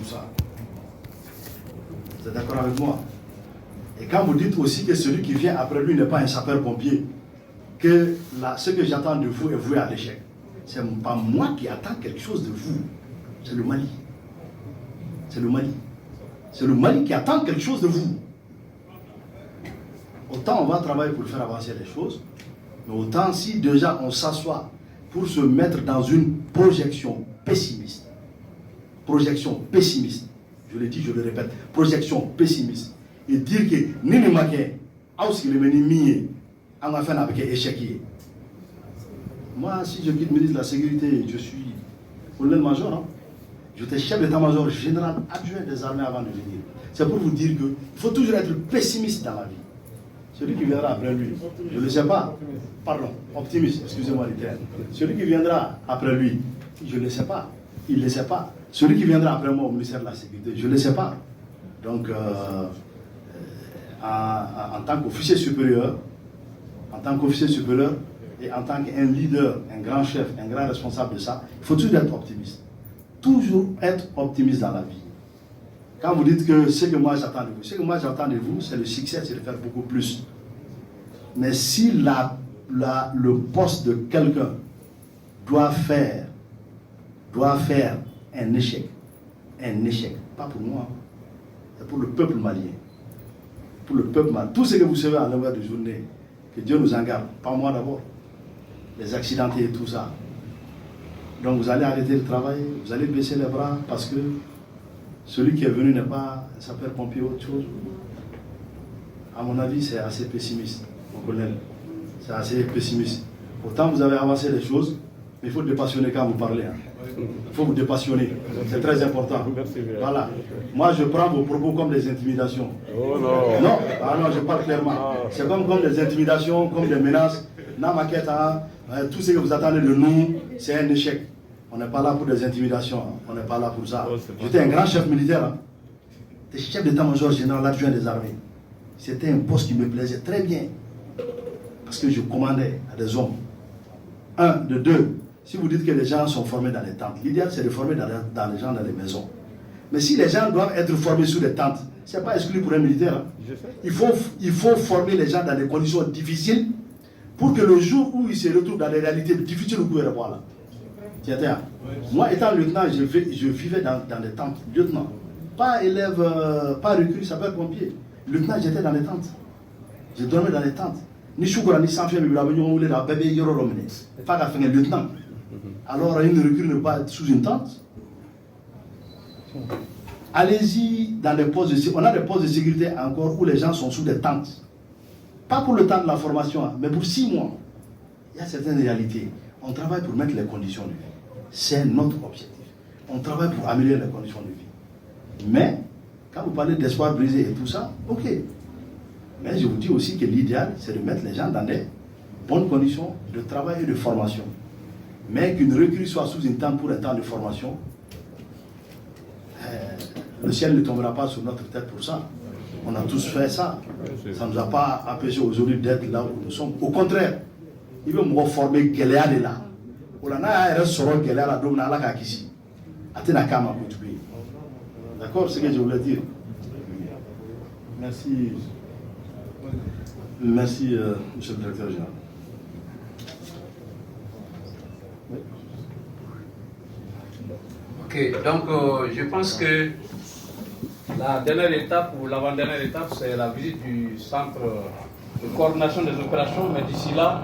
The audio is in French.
ça. Vous êtes d'accord avec moi? Et quand vous dites aussi que celui qui vient après lui n'est pas un sapeur-pompier, que ce que j'attends de vous est voué à l'échec. Ce n'est pas moi qui attends quelque chose de vous, c'est le Mali. C'est le Mali. C'est le Mali qui attend quelque chose de vous. Autant on va travailler pour faire avancer les choses, mais autant si déjà on s'assoit pour se mettre dans une projection pessimiste, je le dis, je le répète, projection pessimiste, et dire que Nini Maké, on va faire avec échec. Moi, si je quitte le ministre de la Sécurité, je suis colonel-major, hein? J'étais chef d'état-major général adjoint des armées avant de venir. C'est pour vous dire qu'il faut toujours être pessimiste dans la vie. Celui qui viendra après lui, je ne le sais pas. Pardon, optimiste, excusez-moi les termes. Celui qui viendra après lui, je ne le sais pas. Il ne le sait pas. Celui qui viendra après moi au ministère de la Sécurité, je ne le sais pas. Donc, en tant qu'officier supérieur, et en tant qu'un leader, un grand chef, un grand responsable de ça, il faut toujours être optimiste. Toujours être optimiste dans la vie. Quand vous dites que ce que moi j'attends de vous, c'est le succès, c'est de faire beaucoup plus. Mais si le poste de quelqu'un doit faire un échec, pas pour moi, c'est pour le peuple malien. Pour le peuple malien. Tout ce que vous savez à l'heure de journée, que Dieu nous en garde, pas moi d'abord, les accidentés et tout ça. Donc vous allez arrêter de travailler, vous allez baisser les bras parce que celui qui est venu n'est pas un sapeur-pompier ou autre chose. À mon avis, c'est assez pessimiste, mon colonel. C'est assez pessimiste. Pourtant, vous avez avancé les choses, mais il faut dépassionner quand vous parlez. Il faut vous dépassionner. C'est très important. Voilà. Moi, je prends vos propos comme des intimidations. Oh non. Non, non, je parle clairement. C'est comme des intimidations, comme des menaces. Dans ma quête, tout ce que vous attendez de nous, c'est un échec. On n'est pas là pour des intimidations. On n'est pas là pour ça. J'étais un grand chef militaire. J'étais chef d'état-major général adjoint des armées. C'était un poste qui me plaisait très bien. Parce que je commandais à des hommes. Un, de deux. Si vous dites que les gens sont formés dans les tentes, l'idéal c'est de former les gens dans les maisons. Mais si les gens doivent être formés sous des tentes, ce n'est pas exclu pour un militaire. Il faut former les gens dans des conditions difficiles pour que le jour où ils se retrouvent dans des réalités difficiles, vous pouvez les voir là. Moi, étant lieutenant, je vivais dans des tentes. Lieutenant. Pas élève, pas recrue, sapeur-pompier. Lieutenant, j'étais dans les tentes. Je dormais dans les tentes. Ni choukura, ni sans mais la bébé yoro romene. Pas qu'à faire un lieutenant. Alors, une recrue ne pas être sous une tente. Allez-y dans des postes de sécurité. On a des postes de sécurité encore où les gens sont sous des tentes. Pas pour le temps de la formation, mais pour 6 mois. Il y a certaines réalités. On travaille pour mettre les conditions de vie. C'est notre objectif. On travaille pour améliorer les conditions de vie. Mais, quand vous parlez d'espoir brisé et tout ça, ok. Mais je vous dis aussi que l'idéal, c'est de mettre les gens dans des bonnes conditions de travail et de formation. Mais qu'une recrue soit sous une tente pour un temps de formation, le ciel ne tombera pas sur notre tête pour ça. On a tous fait ça. Ça ne nous a pas empêché aujourd'hui d'être là où nous sommes. Au contraire, il veut me former Géléa de là. D'accord, c'est ce que je voulais dire. Merci. Merci, monsieur le directeur général. Ok, donc je pense que la dernière étape ou l'avant-dernière étape, c'est la visite du centre de coordination des opérations, mais d'ici là,